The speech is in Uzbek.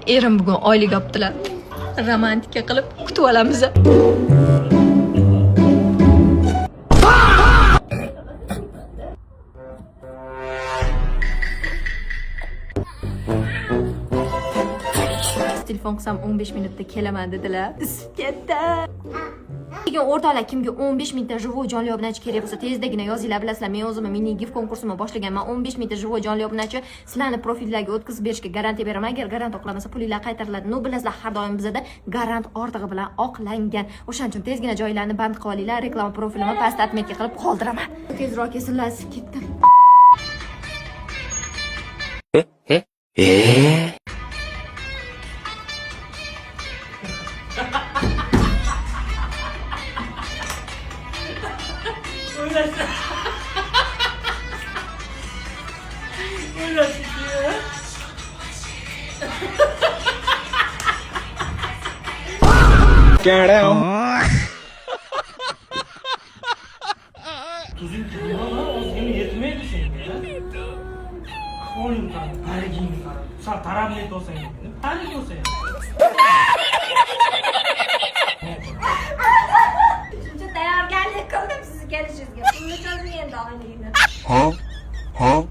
erim bugun oylik olibdilar. Romantika qilib kutib olamiz. Telefon qilsam 15 minutda kelaman dedilar. Isib ketdi. Lekin o'rtoqlar, kimga 15 minutda живой jonli obunachi kerak bo'lsa, tezdagina yozinglar. Bilasizlar, men o'zim mini gif konkursimni boshlaganman. 15 minutda живой jonli obunachi sizlarni profillarga o'tkazib berishga garantiya beraman. Agar garant oqlamasa, pulinglar qaytariladi. No, bilasizlar, har doim bizda garant ortig'i bilan oqlangan. O'shaning uchun tezgina joylarni band qilib olinglar. Reklama profilimni pastda atmetga qilib qoldiraman. Tezroq kesinlar, ketdim. Get out. Tuzun tuzun o seni yetmeydi senin ya. Oyun kan, hargin kan. Sen taraflı olsan ya. Tarih olsan ya. Üçüncü tayyorgarlik qildim sizga kelishingizga. Pulni cho'zing endi oyningni. Huh?